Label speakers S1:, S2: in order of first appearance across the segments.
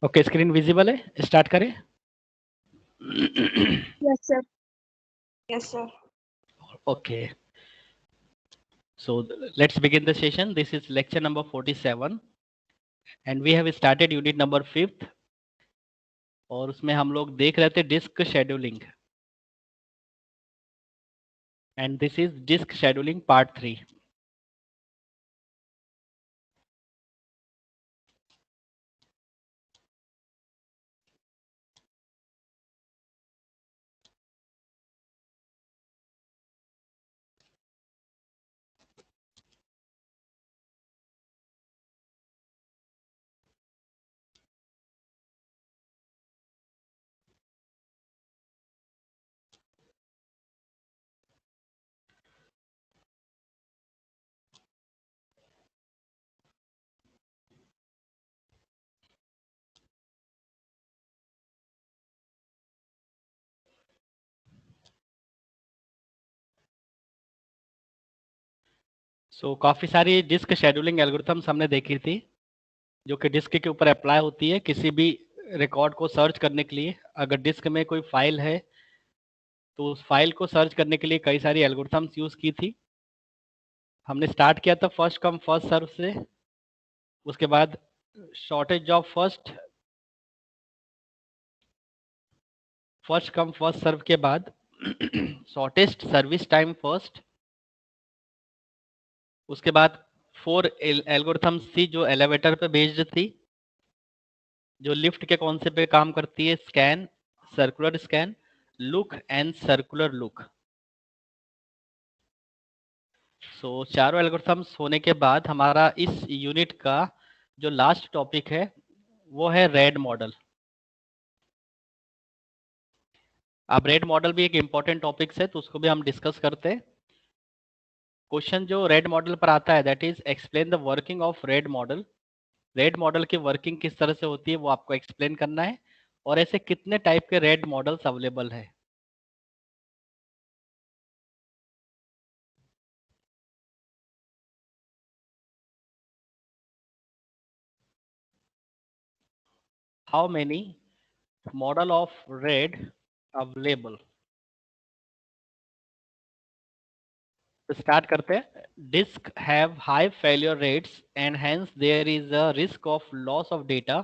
S1: Okay, screen visible है, start करें।
S2: Yes, sir. Yes, sir.
S1: Okay, so let's begin the session. This is lecture number 47 and we have started unit number 5th और उसमें हम लोग देख रहे थे disk scheduling and this is disk scheduling part 3। सो काफ़ी सारी डिस्क शेड्यूलिंग एल्गोरिथम्स हमने देखी थी जो कि डिस्क के ऊपर अप्लाई होती है किसी भी रिकॉर्ड को सर्च करने के लिए। अगर डिस्क में कोई फाइल है तो उस फाइल को सर्च करने के लिए कई सारी एल्गोरिथम्स यूज़ की थी। हमने स्टार्ट किया था फर्स्ट कम फर्स्ट सर्व से, उसके बाद shortage of first come first serve के बाद शॉर्टेस्ट सर्विस टाइम फर्स्ट, उसके बाद 4 एल्गोरिथम्स थी जो एलिवेटर पे बेस्ड थी, जो लिफ्ट के कॉन्सेप्ट पे काम करती है, scan, circular scan, look and circular look. So चारों एल्गोरिथम्स होने के बाद हमारा इस यूनिट का जो लास्ट टॉपिक है वो है रेड मॉडल। अब रेड मॉडल भी एक इम्पॉर्टेंट टॉपिक्स है तो उसको भी हम डिस्कस करते हैं। क्वेश्चन जो रेड मॉडल पर आता है that is explain the working of RAD model. RAD model की वर्किंग किस तरह से होती है वो आपको एक्सप्लेन करना है और ऐसे कितने टाइप के रेड मॉडल्स अवेलेबल है। How many model of RAID available. तो स्टार्ट करते हैं। Disk have high failure rates and hence there is a risk of loss of data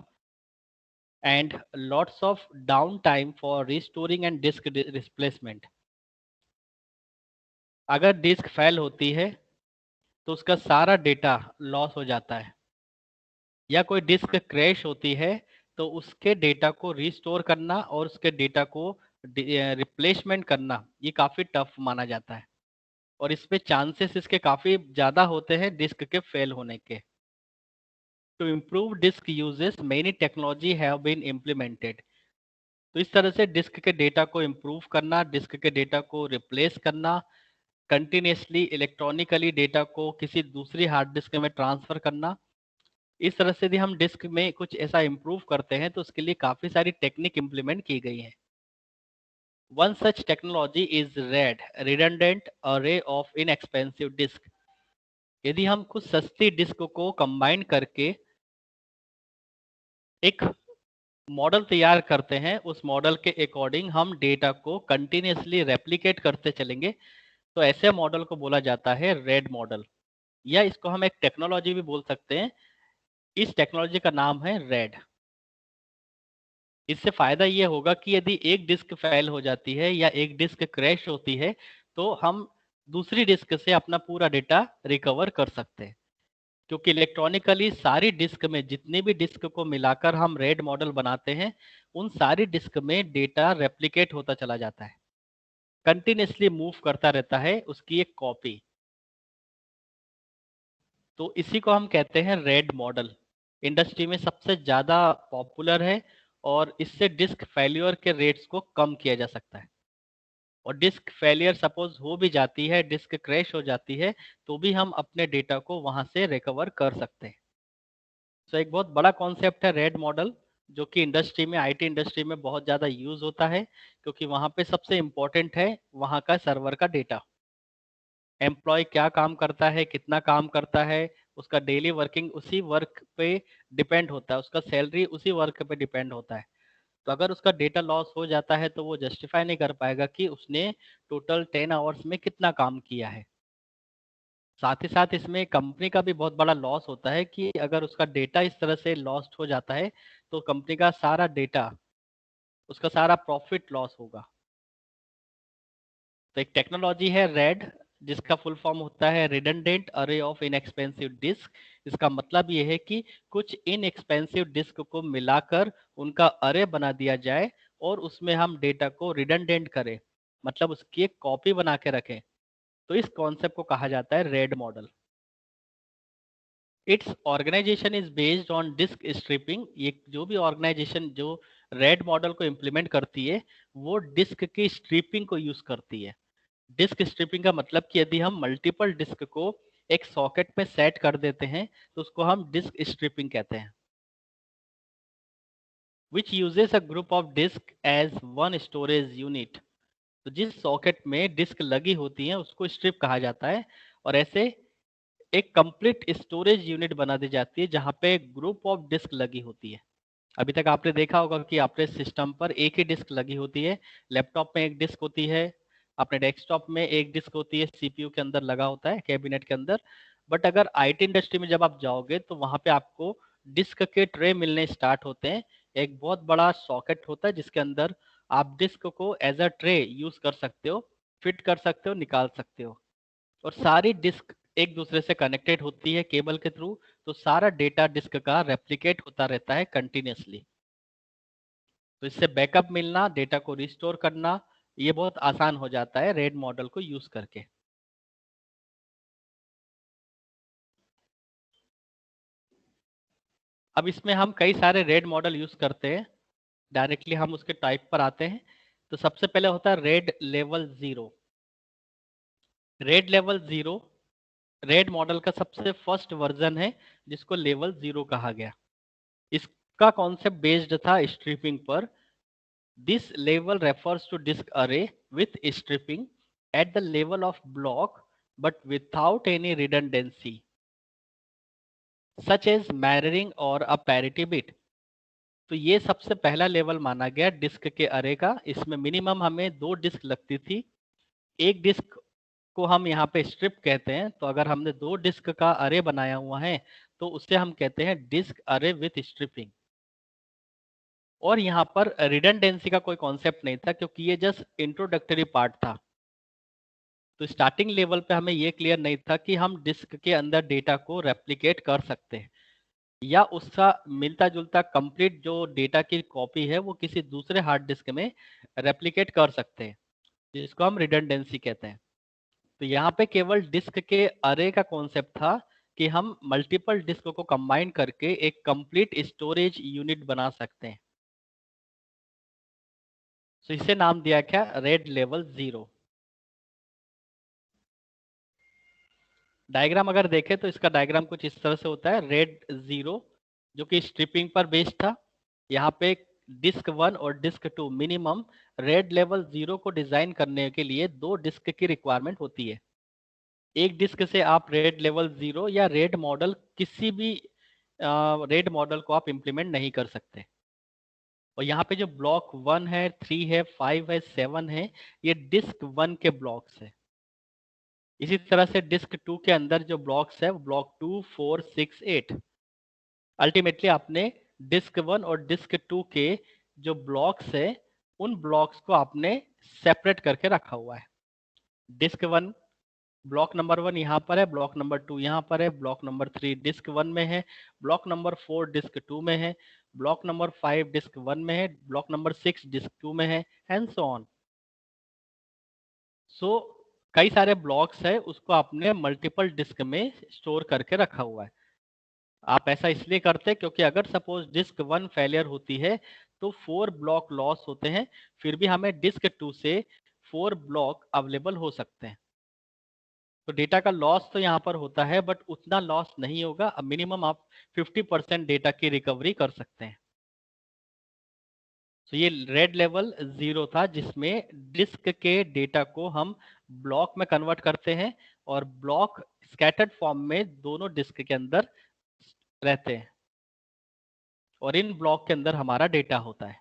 S1: and lots of down time for restoring and disk replacement. अगर disk fail होती है तो उसका सारा data loss हो जाता है, या कोई डिस्क क्रैश होती है तो उसके डेटा को रिस्टोर करना और उसके डेटा को रिप्लेसमेंट करना ये काफ़ी टफ माना जाता है और इसमें चांसेस इसके काफ़ी ज़्यादा होते हैं डिस्क के फेल होने के। To improve disk uses many technology have been implemented. तो इस तरह से डिस्क के डेटा को इम्प्रूव करना, डिस्क के डेटा को रिप्लेस करना, कंटिन्यूसली इलेक्ट्रॉनिकली डेटा को किसी दूसरी हार्ड डिस्क में ट्रांसफ़र करना, इस तरह से यदि हम डिस्क में कुछ ऐसा इम्प्रूव करते हैं तो उसके लिए काफ़ी सारी टेक्निक इम्प्लीमेंट की गई है। One such technology is red redundant अरे ऑफ इनएक्सपेंसिव डिस्क। यदि हम कुछ सस्ती डिस्क को कंबाइन करके एक मॉडल तैयार करते हैं, उस मॉडल के अकॉर्डिंग हम डेटा को कंटिन्यूसली रेप्लिकेट करते चलेंगे, तो ऐसे मॉडल को बोला जाता है रेड मॉडल, या इसको हम एक टेक्नोलॉजी भी बोल सकते हैं। इस टेक्नोलॉजी का नाम है रेड। इससे फायदा ये होगा कि यदि एक डिस्क फेल हो जाती है या एक डिस्क क्रैश होती है तो हम दूसरी डिस्क से अपना पूरा डेटा रिकवर कर सकते हैं, क्योंकि इलेक्ट्रॉनिकली सारी डिस्क में जितने भी डिस्क को मिलाकर हम रेड मॉडल बनाते हैं उन सारी डिस्क में डेटा रेप्लिकेट होता चला जाता है, कंटिन्यूसली मूव करता रहता है उसकी एक कॉपी। तो इसी को हम कहते हैं रेड मॉडल। इंडस्ट्री में सबसे ज़्यादा पॉपुलर है और इससे डिस्क फेल्योर के रेट्स को कम किया जा सकता है। और डिस्क फेलियर सपोज हो भी जाती है, डिस्क क्रैश हो जाती है, तो भी हम अपने डेटा को वहां से रिकवर कर सकते हैं। तो एक बहुत बड़ा कॉन्सेप्ट है रेड मॉडल, जो कि इंडस्ट्री में, आईटी इंडस्ट्री में बहुत ज़्यादा यूज होता है, क्योंकि वहां पे सबसे इम्पोर्टेंट है वहां का सर्वर का डेटा। एम्प्लॉय क्या काम करता है, कितना काम करता है, उसका डेली वर्किंग उसी वर्क पे डिपेंड होता है, उसका सैलरी उसी वर्क पे डिपेंड होता है। तो अगर उसका डेटा लॉस हो जाता है तो वो जस्टिफाई नहीं कर पाएगा कि उसने टोटल 10 आवर्स में कितना काम किया है। साथ ही साथ इसमें कंपनी का भी बहुत बड़ा लॉस होता है कि अगर उसका डेटा इस तरह से लॉस्ट हो जाता है तो कंपनी का सारा डेटा, उसका सारा प्रॉफिट लॉस होगा। तो एक टेक्नोलॉजी है रेड, जिसका फुल फॉर्म होता है रिडंडेंट अरे ऑफ इनएक्सपेंसिव डिस्क। इसका मतलब ये है कि कुछ इनएक्सपेंसिव डिस्क को मिलाकर उनका अरे बना दिया जाए और उसमें हम डेटा को रिडंडेंट करें, मतलब उसकी एक कॉपी बना के रखें। तो इस कॉन्सेप्ट को कहा जाता है RAID model. Its organisation is based on disk striping. ये जो भी ऑर्गेनाइजेशन जो रेड मॉडल को इम्प्लीमेंट करती है वो डिस्क की स्ट्रिपिंग को यूज करती है। डिस्क स्ट्रिपिंग का मतलब कि यदि हम मल्टीपल डिस्क को एक सॉकेट में सेट कर देते हैं तो उसको हम डिस्क स्ट्रिपिंग कहते हैं। Which uses a group of disk as one storage unit. तो जिस सॉकेट में डिस्क लगी होती है उसको स्ट्रिप कहा जाता है और ऐसे एक कंप्लीट स्टोरेज यूनिट बना दी जाती है जहां पे ग्रुप ऑफ डिस्क लगी होती है। अभी तक आपने देखा होगा कि आपके सिस्टम पर एक ही डिस्क लगी होती है, लैपटॉप में एक डिस्क होती है, अपने डेस्कटॉप में एक डिस्क होती है, सीपीयू के अंदर लगा होता है कैबिनेट के अंदर। बट अगर आईटी इंडस्ट्री में जब आप जाओगे तो वहां पे आपको डिस्क के ट्रे मिलने स्टार्ट होते हैं। एक बहुत बड़ा सॉकेट होता है जिसके अंदर आप डिस्क को एज अ ट्रे यूज कर सकते हो, फिट कर सकते हो, निकाल सकते हो। और सारी डिस्क एक दूसरे से कनेक्टेड होती है केबल के थ्रू, तो सारा डेटा डिस्क का रेप्लिकेट होता रहता है कंटिन्यूसली। तो इससे बैकअप मिलना, डेटा को रिस्टोर करना, ये बहुत आसान हो जाता है रेड मॉडल को यूज करके। अब इसमें हम कई सारे रेड मॉडल यूज करते हैं। डायरेक्टली हम उसके टाइप पर आते हैं। तो सबसे पहले होता है RAID level zero. Red level zero RAD model का सबसे फर्स्ट वर्जन है जिसको लेवल जीरो कहा गया। इसका कॉन्सेप्ट बेस्ड था स्ट्रिपिंग पर। This level refers to disk array with stripping at the level of block but without any redundancy, such as mirroring or a parity bit. तो ये सबसे पहला लेवल माना गया डिस्क के अरे का। इसमें मिनिमम हमें दो डिस्क लगती थी। एक डिस्क को हम यहाँ पे स्ट्रिप कहते हैं। तो अगर हमने दो डिस्क का अरे बनाया हुआ है तो उसे हम कहते हैं डिस्क अरे विथ स्ट्रिपिंग। और यहाँ पर रिडंडेंसी का कोई कॉन्सेप्ट नहीं था क्योंकि ये जस्ट इंट्रोडक्टरी पार्ट था। तो स्टार्टिंग लेवल पे हमें ये क्लियर नहीं था कि हम डिस्क के अंदर डेटा को रेप्लिकेट कर सकते हैं या उसका मिलता जुलता कंप्लीट जो डेटा की कॉपी है वो किसी दूसरे हार्ड डिस्क में रेप्लिकेट कर सकते हैं, जिसको हम रिडंडेंसी कहते हैं। तो यहाँ पे केवल डिस्क के अरे का कॉन्सेप्ट था कि हम मल्टीपल डिस्क को कंबाइन करके एक कंप्लीट स्टोरेज यूनिट बना सकते हैं। तो इसे नाम दिया क्या, रेड लेवल जीरो। डायग्राम अगर देखें तो इसका डायग्राम कुछ इस तरह से होता है। रेड जीरो जो कि स्ट्रिपिंग पर बेस्ड था। यहाँ पे डिस्क वन और disk two minimum RAID level zero को डिजाइन करने के लिए दो डिस्क की रिक्वायरमेंट होती है। एक डिस्क से आप रेड लेवल जीरो या रेड मॉडल किसी भी रेड मॉडल को आप इंप्लीमेंट नहीं कर सकते। और यहाँ पे जो ब्लॉक वन है, थ्री है, फाइव है, सेवन है, ये डिस्क वन के ब्लॉक्स है। इसी तरह से डिस्क टू के अंदर जो ब्लॉक्स है वो block two, four, six, eight. Ultimately आपने डिस्क वन और डिस्क टू के जो ब्लॉक्स है उन ब्लॉक्स को आपने सेपरेट करके रखा हुआ है। Disk one, block number one यहाँ पर है, ब्लॉक नंबर टू यहाँ पर है, block number three disk one में है, block number four disk two में है, block number five disk one में है, block number six disk two में है, एंड सो ऑन। सो कई सारे ब्लॉक्स है उसको आपने मल्टीपल डिस्क में स्टोर करके रखा हुआ है। आप ऐसा इसलिए करते हैं क्योंकि अगर सपोज डिस्क वन फेलियर होती है तो फोर ब्लॉक लॉस होते हैं, फिर भी हमें डिस्क टू से फोर ब्लॉक अवेलेबल हो सकते हैं। तो डेटा का लॉस तो यहाँ पर होता है बट उतना लॉस नहीं होगा। मिनिमम आप 50% डेटा की रिकवरी कर सकते हैं। तो ये रेड लेवल जीरो था जिसमें डिस्क के डेटा को हम ब्लॉक में कन्वर्ट करते हैं और ब्लॉक स्कैटर्ड फॉर्म में दोनों डिस्क के अंदर रहते हैं और इन ब्लॉक के अंदर हमारा डेटा होता है।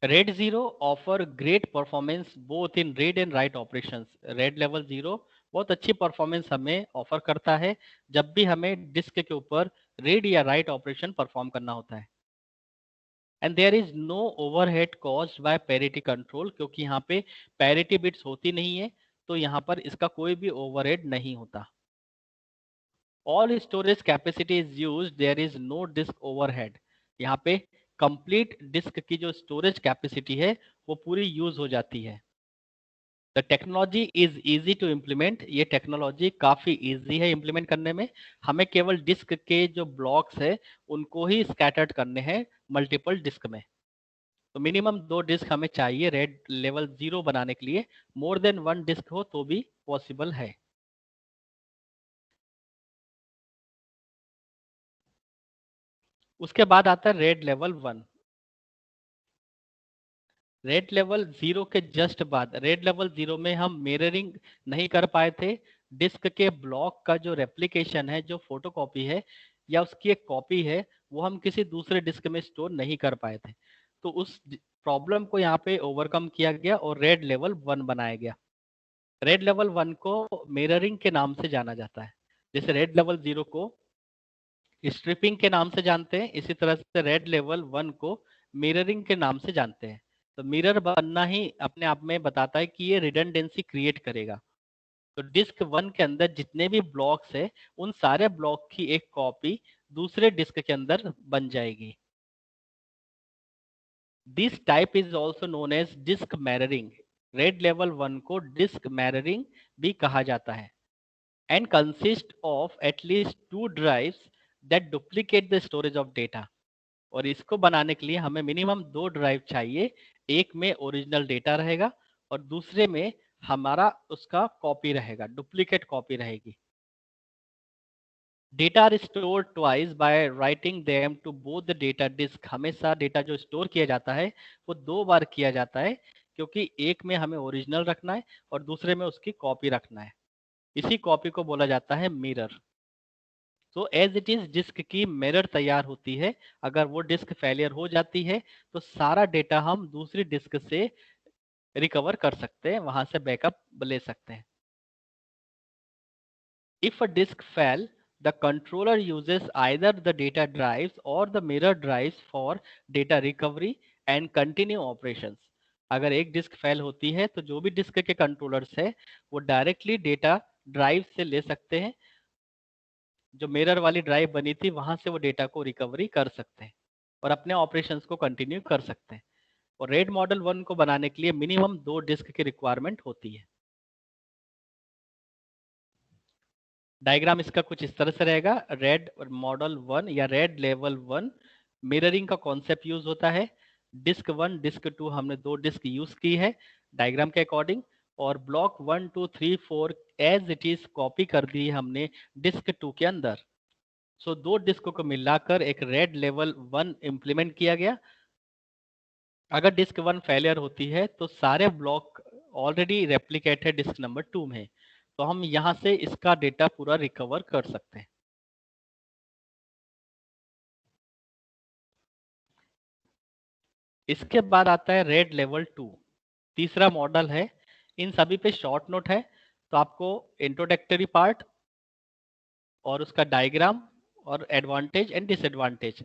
S1: RAID 0 offer great performance both in read and right operations. RAID level 0 बहुत अच्छी परफॉर्मेंस हमें ऑफर करता है जब भी हमें डिस्क के ऊपर रीड या राइट ऑपरेशन परफॉर्म करना होता है। And there is no overhead caused by parity control, क्योंकि यहाँ पे पैरिटी बिट्स होती नहीं है तो यहाँ पर इसका कोई भी ओवरहेड नहीं होता। All storage capacity is used, there is no disk overhead. यहाँ पे कंप्लीट डिस्क की जो स्टोरेज कैपेसिटी है वो पूरी यूज हो जाती है। The technology is easy to implement, ये टेक्नोलॉजी काफी इजी है इम्प्लीमेंट करने में। हमें केवल डिस्क के जो ब्लॉक्स है उनको ही स्कैटर्ड करने हैं मल्टीपल डिस्क में। तो मिनिमम 2 डिस्क हमें चाहिए रेड लेवल 0 बनाने के लिए। मोर देन 1 डिस्क हो तो भी पॉसिबल है। उसके बाद आता है रेड लेवल 1। रेड लेवल 0 के जस्ट बाद रेड लेवल 0 में हम मिररिंग नहीं कर पाए थे। डिस्क के ब्लॉक का जो रेप्लिकेशन है, जो फोटोकॉपी है या उसकी एक कॉपी है, वो हम किसी दूसरे डिस्क में स्टोर नहीं कर पाए थे। तो उस प्रॉब्लम को यहाँ पे ओवरकम किया गया और रेड लेवल 1 बनाया गया। रेड लेवल 1 को मिररिंग के नाम से जाना जाता है। जैसे रेड लेवल 0 को स्ट्रिपिंग के नाम से जानते हैं, इसी तरह से रेड लेवल 1 को मिररिंग के नाम से जानते हैं। तो मिरर बनना ही अपने आप में बताता है कि ये रिडंडेंसी क्रिएट करेगा। तो डिस्क 1 के अंदर जितने भी ब्लॉक्स है उन सारे ब्लॉक की एक कॉपी दूसरे डिस्क के अंदर बन जाएगी। This type is also known as disk mirroring. RAID level 1 को डिस्क मैररिंग भी कहा जाता है and consist of at least 2 drives that duplicate the storage of data। और इसको बनाने के लिए हमें मिनिमम 2 ड्राइव चाहिए। एक में ओरिजिनल डेटा रहेगा और दूसरे में हमारा उसका कॉपी रहेगा, डुप्लीकेट कॉपी रहेगी। Data are store twice by writing them to both the data disk. हमेशा डेटा जो स्टोर किया जाता है वो 2 बार किया जाता है, क्योंकि एक में हमें ओरिजिनल रखना है और दूसरे में उसकी कॉपी रखना है। इसी कॉपी को बोला जाता है मिरर। तो एज इट इज डिस्क की मिरर तैयार होती है। अगर वो डिस्क फेलियर हो जाती है तो सारा डेटा हम दूसरी डिस्क से रिकवर कर सकते हैं, वहां से बैकअप ले सकते हैं। If a disk fail, the controller uses either the data drives or the mirror drives for data recovery and continue operations. अगर एक डिस्क फेल होती है तो जो भी डिस्क के कंट्रोलर्स है वो डायरेक्टली डेटा ड्राइव से ले सकते हैं, जो मिरर वाली ड्राइव बनी थी वहां से वो डेटा को रिकवरी कर सकते हैं और अपने ऑपरेशंस को कंटिन्यू कर सकते हैं। और रेड मॉडल 1 को बनाने के लिए मिनिमम 2 डिस्क की रिक्वायरमेंट होती है। डायग्राम इसका कुछ इस तरह से रहेगा। रेड मॉडल 1 या रेड लेवल 1 मिररिंग का कॉन्सेप्ट यूज होता है। डिस्क 1 डिस्क 2 हमने 2 डिस्क यूज की है डायग्राम के अकॉर्डिंग, और block 1 2 3 4 as it is copy कर दी हमने डिस्क 2 के अंदर। सो 2 डिस्क को मिलाकर एक रेड लेवल 1 इंप्लीमेंट किया गया। अगर डिस्क 1 फेलियर होती है तो सारे ब्लॉक ऑलरेडी रेप्लिकेट है डिस्क नंबर 2 में, तो हम यहां से इसका डेटा पूरा रिकवर कर सकते हैं। इसके बाद आता है रेड लेवल 2, तीसरा मॉडल है। इन सभी पे शॉर्ट नोट है, तो आपको इंट्रोडक्टरी पार्ट और उसका डायग्राम और एडवांटेज एंड डिसएडवांटेज,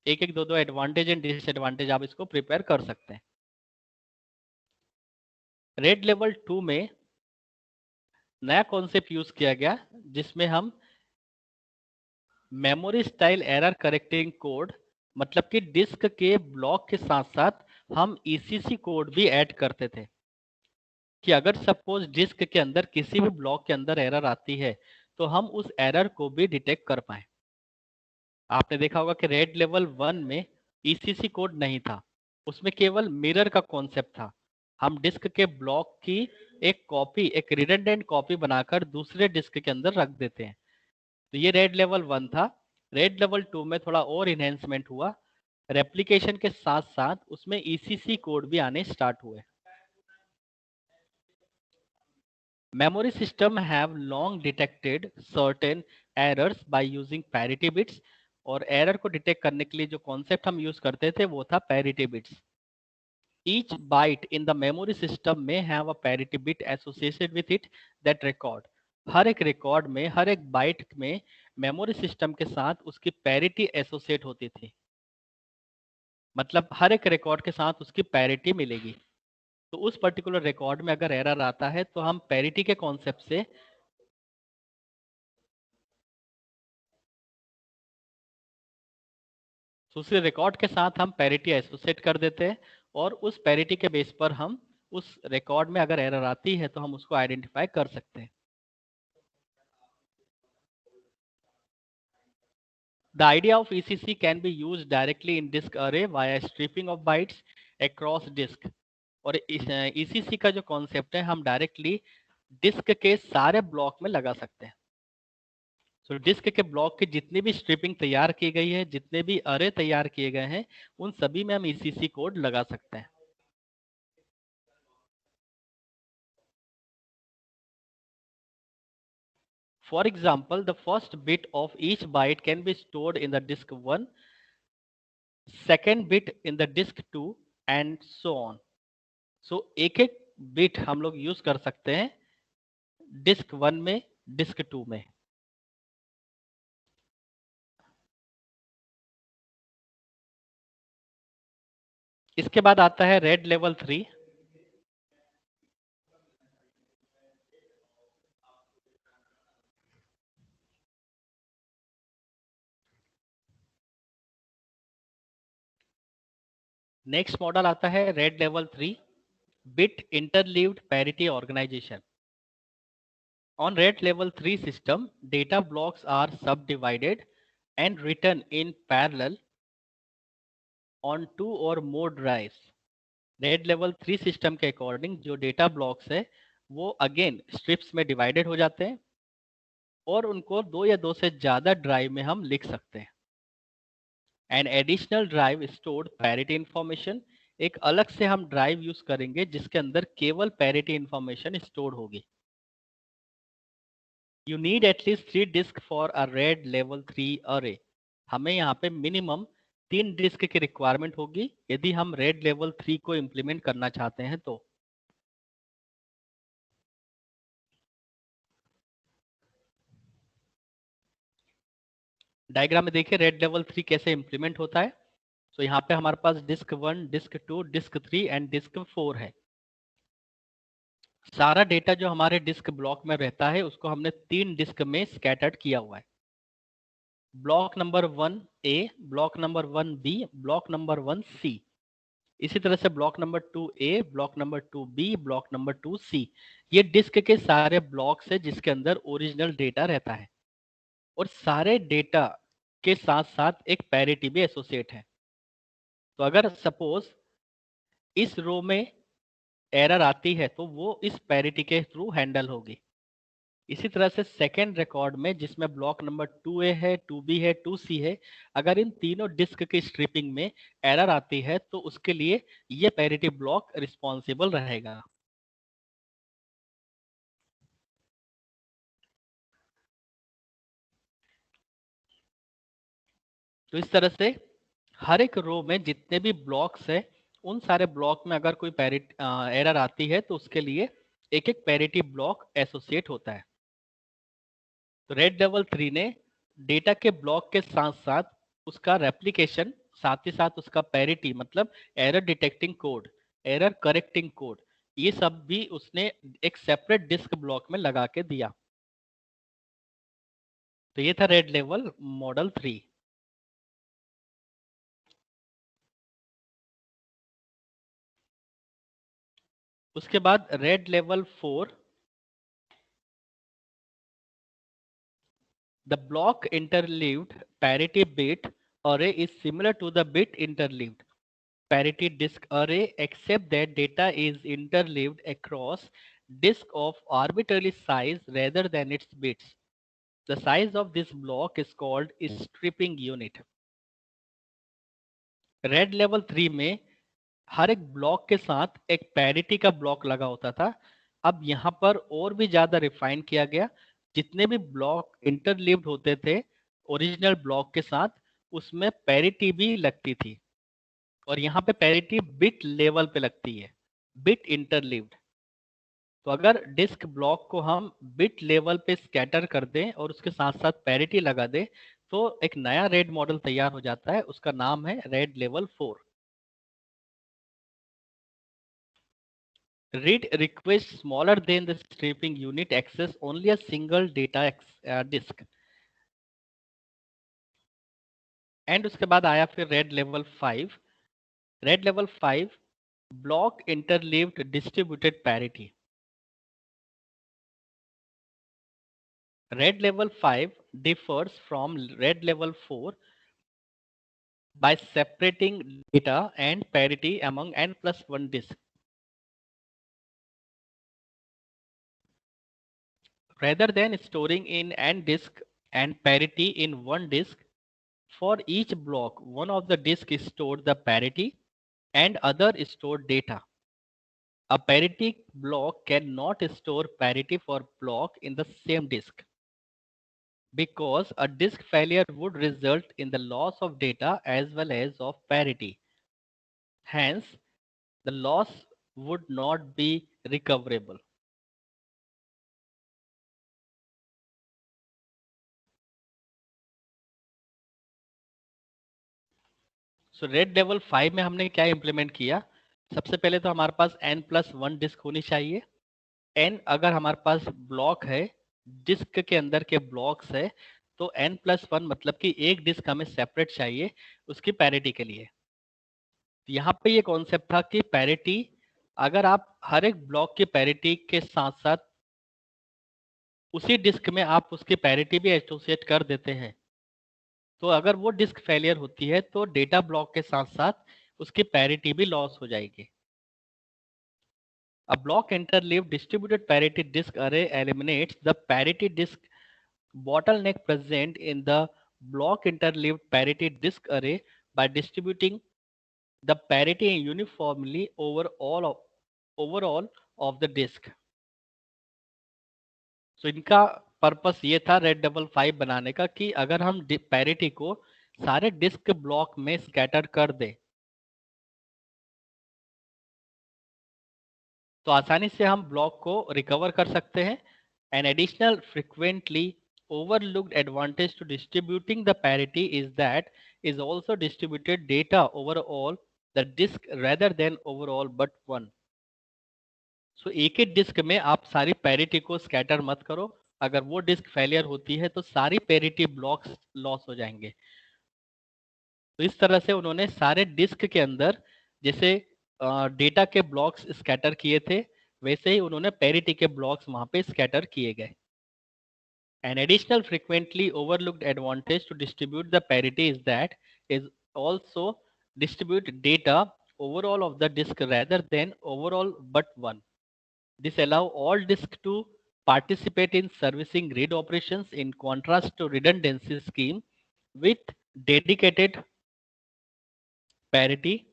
S1: एक एक दो एडवांटेज एंड डिसएडवांटेज आप इसको प्रिपेयर कर सकते हैं। रेड लेवल 2 में नया कॉन्सेप्ट यूज किया गया जिसमें हम memory style error correcting code, मतलब कि डिस्क के ब्लॉक के साथ साथ हम ईसीसी कोड भी ऐड करते थे कि अगर सपोज डिस्क के अंदर किसी भी ब्लॉक के अंदर एरर आती है तो हम उस एरर को भी डिटेक्ट कर पाए। आपने देखा होगा कि रेड लेवल 1 में ईसीसी कोड नहीं था, उसमें केवल मिरर का कॉन्सेप्ट था। हम डिस्क के ब्लॉक की एक कॉपी, एक रिडंडेंट कॉपी बनाकर दूसरे डिस्क के अंदर रख देते हैं। तो ये रेड लेवल 1 था। रेड लेवल 2 में थोड़ा और इन्हेंसमेंट हुआ, रेप्लिकेशन के साथ साथ उसमें ईसीसी कोड भी आने स्टार्ट हुए। memory system have long detected certain errors by using parity bits, और एरर को डिटेक्ट करने के लिए जो कॉन्सेप्ट हम यूज करते थे वो था parity bits. Each byte in the memory system may have a parity bit associated with it that record. हर एक रिकॉर्ड में, हर एक बाइट में मेमोरी सिस्टम के साथ उसकी पैरिटी एसोसिएट होती थी. मतलब हर एक रिकॉर्ड के साथ उसकी पैरिटी मिलेगी. तो उस पर्टिकुलर रिकॉर्ड में अगर एरर आता है तो हम पैरिटी के कॉन्सेप्ट से दूसरे रिकॉर्ड के साथ हम पैरिटी एसोसिएट कर देते हैं, और उस पैरिटी के बेस पर हम उस रिकॉर्ड में अगर एरर आती है तो हम उसको आइडेंटिफाई कर सकते हैं. The idea of ECC can be used directly in disk array via stripping of bytes across disk. और ECC का जो कॉन्सेप्ट है हम डायरेक्टली डिस्क के सारे ब्लॉक में लगा सकते हैं. तो डिस्क के ब्लॉक की जितनी भी स्ट्रिपिंग तैयार की गई है, जितने भी अरे तैयार किए गए हैं, उन सभी में हम ECC कोड लगा सकते हैं. For example, the first bit of each byte can be stored in the disk 1, second bit in the disk 2 and so on. So एक एक बिट हम लोग यूज कर सकते हैं डिस्क 1 में, डिस्क 2 में. इसके बाद आता है रेड लेवल 3. नेक्स्ट मॉडल आता है RAID level 3, bit interleaved parity organisation. On red level 3 system, data blocks are subdivided and written in parallel on 2 or more drives. Red level 3 system के according जो data blocks है वो again strips में divided हो जाते हैं, और उनको 2 या 2 से ज्यादा ड्राइव में हम लिख सकते हैं. An additional drive stored parity information. एक अलग से हम ड्राइव यूज करेंगे जिसके अंदर केवल पैरिटी इंफॉर्मेशन स्टोर होगी. You need at least 3 disk for a RAID level 3 array. हमें यहाँ पे मिनिमम 3 डिस्क की रिक्वायरमेंट होगी यदि हम रेड लेवल 3 को इम्प्लीमेंट करना चाहते हैं तो. डायग्राम में देखिए रेड लेवल 3 कैसे इम्प्लीमेंट होता है. तो यहाँ पे हमारे पास disk 1, disk 2, disk 3 and disk 4 है. सारा डेटा जो हमारे डिस्क ब्लॉक में रहता है उसको हमने 3 डिस्क में स्कैटर्ड किया हुआ है. Block number 1 A, block number 1 B, block number 1 C. इसी तरह से block number 2 A, block number 2 B, block number 2 C. ये डिस्क के सारे ब्लॉक्स है जिसके अंदर ओरिजिनल डेटा रहता है, और सारे डेटा के साथ साथ एक पैरिटी भी एसोसिएट है. तो अगर सपोज इस रो में एरर आती है तो वो इस पैरिटी के थ्रू हैंडल होगी. इसी तरह से सेकेंड रिकॉर्ड में जिसमें ब्लॉक नंबर 2A है, 2B है, 2C है, अगर इन तीनों डिस्क की स्ट्रिपिंग में एरर आती है तो उसके लिए ये पैरिटी ब्लॉक रिस्पॉन्सिबल रहेगा. तो इस तरह से हर एक रो में जितने भी ब्लॉक्स है उन सारे ब्लॉक में अगर कोई एरर आती है तो उसके लिए एक एक पैरिटी ब्लॉक एसोसिएट होता है. तो रेड लेवल 3 ने डेटा के ब्लॉक के साथ साथ उसका रेप्लिकेशन, साथ ही साथ उसका पैरिटी मतलब error detecting code, error correcting code, ये सब भी उसने एक सेपरेट डिस्क ब्लॉक में लगा के दिया. तो ये था रेड लेवल मॉडल 3. उसके बाद red level 4, the block interleaved parity bit array is similar to the bit interleaved parity disk array except that data is interleaved across disk of arbitrary size rather than its bits. The size of this block is called stripping unit. Red level 3 में हर एक block के साथ एक parity का block लगा होता था अब यहाँ पर और भी ज्यादा रिफाइन किया गया, जितने भी ब्लॉक इंटरलीव्ड होते थे ओरिजिनल ब्लॉक के साथ, उसमें पैरिटी भी लगती थी, और यहाँ पे पैरिटी बिट लेवल पे लगती है, बिट इंटरलीव्ड। तो अगर डिस्क ब्लॉक को हम बिट लेवल पे स्कैटर कर दें और उसके साथ साथ पैरिटी लगा दें, तो एक नया रेड मॉडल तैयार हो जाता है, उसका नाम है RAID level 4। Read request smaller than the stripping unit access only a single data disk। And उसके बाद आया फिर red level 5। Red level 5 block interleaved distributed parity. Red level 5 differs from red level 4 by separating data and parity among n+1 disks. Rather than storing in n disk and parity in one disk, for each block, one of the disks stored the parity and other stored data. A parity block cannot store parity for block in the same disk, because a disk failure would result in the loss of data as well as of parity. Hence, the loss would not be recoverable. So red level 5 में हमने क्या implement किया? सबसे पहले तो हमारे पास n+1 disc होनी चाहिए। n अगर हमारे पास ब्लॉक है, डिस्क के अंदर के ब्लॉक्स है, तो n+1 मतलब कि एक डिस्क हमें सेपरेट चाहिए उसकी पैरिटी के लिए। यहाँ पे ये कॉन्सेप्ट था कि पैरिटी, अगर आप हर एक ब्लॉक की पैरिटी के साथ साथ उसी डिस्क में आप उसकी पैरिटी भी एसोसिएट कर देते हैं, तो अगर वो डिस्क फेलियर होती है तो डेटा ब्लॉक के साथ साथ उसकी पैरिटी भी लॉस हो जाएगी। A block interleaved distributed parity disk array eliminates the parity disk bottleneck present in the block interleaved parity disk array by distributing the parity uniformly overall of the disk. So इनका purpose ये था red double 5 बनाने का कि अगर हम parity को सारे डिस्क ब्लॉक में स्कैटर कर दें तो आसानी से हम ब्लॉक को रिकवर कर सकते हैं। An additional frequently overlooked advantage to distributing the parity is that is also distributed data overall the disk rather than overall but one। सो एक ही डिस्क में आप सारी पैरिटी को स्कैटर मत करो, अगर वो डिस्क फेलियर होती है तो सारी पैरिटी ब्लॉक्स लॉस हो जाएंगे। तो इस तरह से उन्होंने सारे डिस्क के अंदर जैसे डेटा के ब्लॉक्स स्कैटर किए थे, वैसे ही उन्होंने पैरिटी के ब्लॉक्स वहां पे स्कैटर किए गए। An additional frequently overlooked advantage to distribute the parity is that is also distribute data overall of the disk rather than overall but one। This allow all disks to participate in servicing read operations in contrast to redundancy scheme with dedicated parity।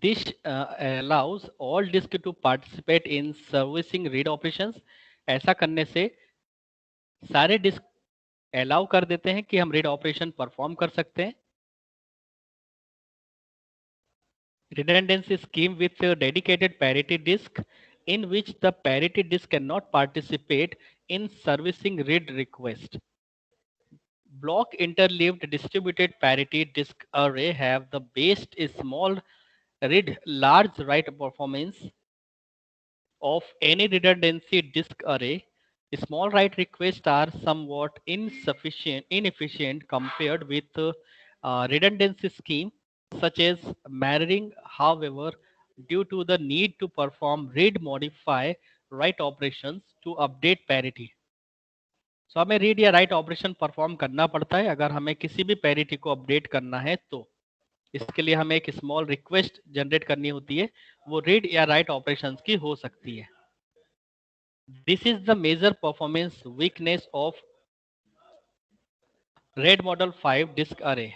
S1: This allows all disks to participate in servicing read operations। ऐसा करने से सारे disc allow कर देते हैं कि हम read operation perform कर सकते हैं। Redundancy scheme with a dedicated parity disk in which the parity disk cannot participate in servicing read request। Block interleaved distributed parity disk array have the best small read large write performance of any redundancy disk array. Small write requests are somewhat inefficient compared with redundancy scheme such as mirroring. However, due to the need to perform read modify write operations to update parity, so हमें read या write operation perform करना पड़ता है अगर हमें किसी भी parity को अपडेट करना है। तो इसके लिए हमें एक स्मॉल रिक्वेस्ट जनरेट करनी होती है, वो रीड या राइट ऑपरेशंस की हो सकती है। This is the major performance weakness of RAID model 5 disk array.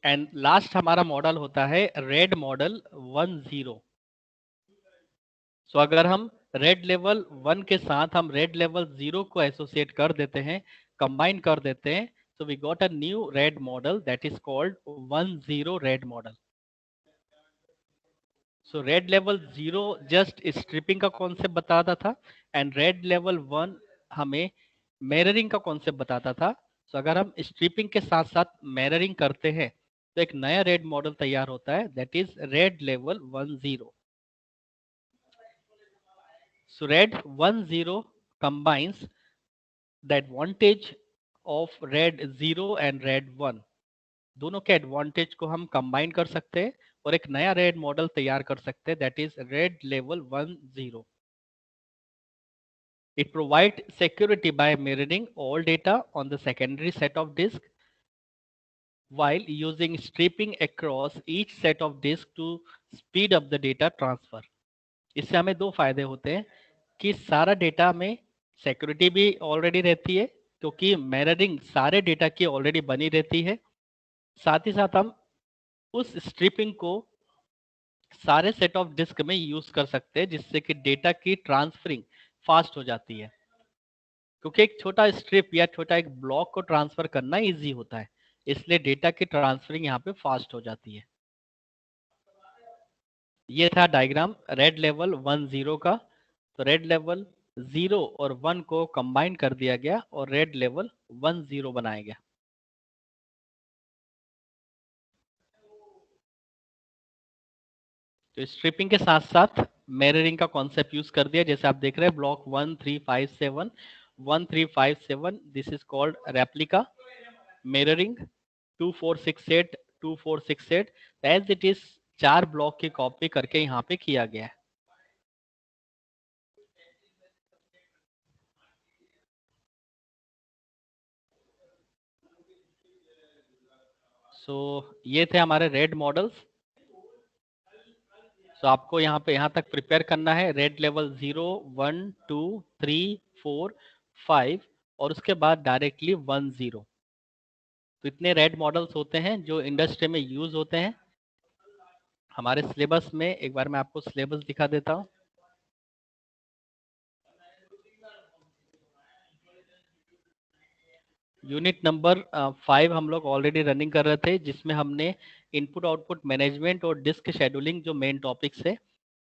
S1: And last हमारा मॉडल होता है रेड मॉडल 10। सो अगर हम रेड लेवल 1 के साथ हम रेड लेवल 0 को एसोसिएट कर देते हैं, कंबाइन कर देते हैं, so we got a new red model that is called 10 red model. So red level 0 just striping का कॉन्सेप्ट बताता था एंड रेड लेवल 1 हमें मिररिंग का कॉन्सेप्ट बताता था. so अगर हम स्ट्रिपिंग के साथ साथ मिररिंग करते हैं तो एक नया रेड मॉडल तैयार होता है, that is red level 10. So red 10 combines the advantage of red 0 and red 1. दोनों के एडवांटेज को हम कंबाइन कर सकते हैं और एक नया रेड मॉडल तैयार कर सकते हैं, that is red level 10. It provides security by mirroring all data on the secondary set of disk while using stripping across each set of disk to speed up the data transfer. इससे हमें दो फायदे होते हैं कि सारा data में security भी ऑलरेडी रहती है क्योंकि मिररिंग सारे डेटा की ऑलरेडी बनी रहती है. साथ ही साथ हम उस स्ट्रिपिंग को सारे सेट ऑफ डिस्क में यूज कर सकते हैं जिससे कि डेटा की ट्रांसफरिंग फास्ट हो जाती है, क्योंकि एक छोटा स्ट्रिप या छोटा एक ब्लॉक को ट्रांसफर करना इजी होता है, इसलिए डेटा की ट्रांसफरिंग यहाँ पे फास्ट हो जाती है. ये था डायग्राम रेड लेवल 10 का. तो रेड लेवल 0 और 1 को कंबाइन कर दिया गया और रेड लेवल 10 बनाया गया. तो स्ट्रिपिंग के साथ साथ मिररिंग का कॉन्सेप्ट यूज कर दिया. जैसे आप देख रहे हैं block 1357 this is called replica mirroring. 2468 as it is 4 block की कॉपी करके यहाँ पे किया गया है. सो ये थे हमारे रेड मॉडल्स. सो आपको यहाँ पे यहाँ तक प्रिपेयर करना है रेड लेवल 0, 1, 2, 3, 4, 5 और उसके बाद डायरेक्टली 10. तो इतने रेड मॉडल्स होते हैं जो इंडस्ट्री में यूज होते हैं. हमारे सिलेबस में एक बार मैं आपको सिलेबस दिखा देता हूँ. यूनिट नंबर 5 हम लोग ऑलरेडी रनिंग कर रहे थे जिसमें हमने इनपुट आउटपुट मैनेजमेंट और डिस्क शेड्यूलिंग जो मेन टॉपिक्स है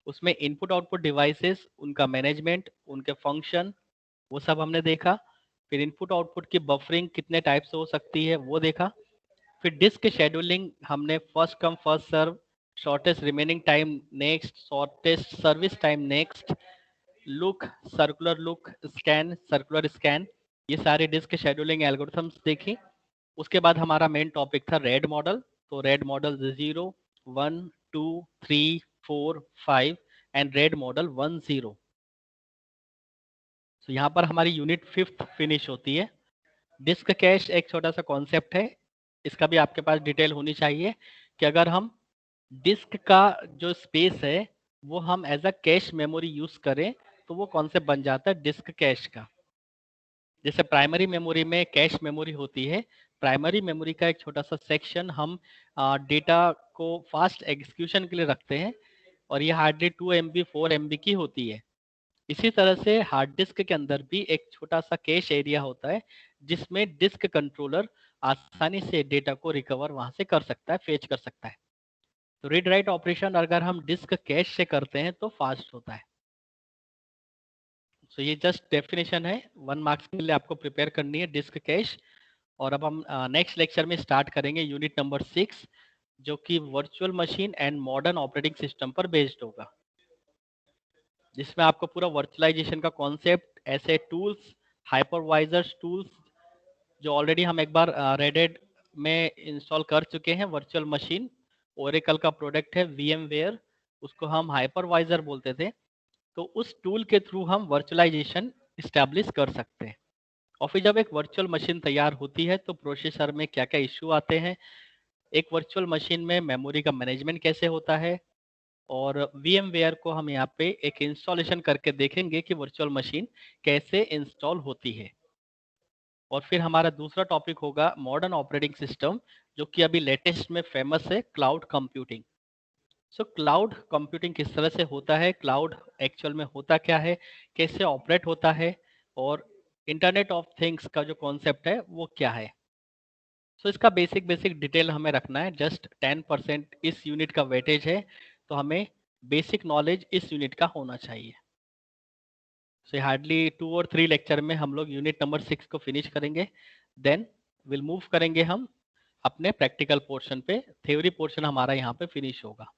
S1: उसमें इनपुट आउटपुट डिवाइसेस, उनका मैनेजमेंट, उनके फंक्शन, वो सब हमने देखा. फिर इनपुट आउटपुट की बफरिंग कितने टाइप से हो सकती है वो देखा. फिर डिस्क शेड्यूलिंग हमने first come first serve, shortest remaining time next, shortest service time next, look, circular look, scan, circular scan, ये सारे डिस्क शेड्यूलिंग एल्गोरिथम्स देखी. उसके बाद हमारा मेन टॉपिक था रेड मॉडल. तो RAD model 0, 1, 2, 3, 4, 5 and RAD model 10. तो यहाँ पर हमारी यूनिट 5 फिनिश होती है. डिस्क कैश एक छोटा सा कॉन्सेप्ट है, इसका भी आपके पास डिटेल होनी चाहिए कि अगर हम डिस्क का जो स्पेस है वो हम as a cache memory use करें तो वो कॉन्सेप्ट बन जाता है डिस्क कैश का. जैसे प्राइमरी मेमोरी में कैश मेमोरी होती है, प्राइमरी मेमोरी का एक छोटा सा सेक्शन हम डेटा को फास्ट एग्जीक्यूशन के लिए रखते हैं और ये हार्डली 2 MB 4 MB की होती है. इसी तरह से हार्ड डिस्क के अंदर भी एक छोटा सा कैश एरिया होता है जिसमें डिस्क कंट्रोलर आसानी से डेटा को रिकवर वहां से कर सकता है, फेच कर सकता है. तो रीड राइट ऑपरेशन अगर हम डिस्क कैश से करते हैं तो फास्ट होता है. सो ये जस्ट डेफिनेशन है, 1 मार्क्स के लिए आपको प्रिपेयर करनी है डिस्क कैश. और अब हम नेक्स्ट लेक्चर में स्टार्ट करेंगे यूनिट नंबर 6 जो कि virtual machine and modern operating system पर बेस्ड होगा, जिसमें आपको पूरा वर्चुअलाइजेशन का कॉन्सेप्ट, ऐसे टूल्स, हाइपरवाइजर्स टूल्स जो ऑलरेडी हम एक बार रेडेड में इंस्टॉल कर चुके हैं. वर्चुअल मशीन ओरेकल का प्रोडक्ट है VMware, उसको हम हाइपरवाइजर बोलते थे. तो उस टूल के थ्रू हम वर्चुअलाइजेशन इस्टेब्लिश कर सकते हैं. और फिर जब एक वर्चुअल मशीन तैयार होती है तो प्रोसेसर में क्या क्या इश्यू आते हैं, एक वर्चुअल मशीन में मेमोरी का मैनेजमेंट कैसे होता है, और VMware को हम यहाँ पे एक इंस्टॉलेशन करके देखेंगे कि वर्चुअल मशीन कैसे इंस्टॉल होती है। और फिर हमारा दूसरा टॉपिक होगा मॉडर्न ऑपरेटिंग सिस्टम, जो कि अभी लेटेस्ट में फेमस है, cloud computing. So cloud computing किस तरह से होता है, क्लाउड एक्चुअल में होता क्या है, कैसे ऑपरेट होता है, और इंटरनेट ऑफ थिंग्स का जो कॉन्सेप्ट है वो क्या है। सो इसका बेसिक बेसिक डिटेल हमें रखना है। जस्ट 10% इस यूनिट का वेटेज है, तो हमें बेसिक नॉलेज इस यूनिट का होना चाहिए। सो हार्डली 2 और 3 लेक्चर में हम लोग यूनिट नंबर 6 को फिनिश करेंगे। देन विल मूव करेंगे हम अपने प्रैक्टिकल पोर्शन पे। थ्योरी पोर्शन हमारा यहाँ पे फिनिश होगा।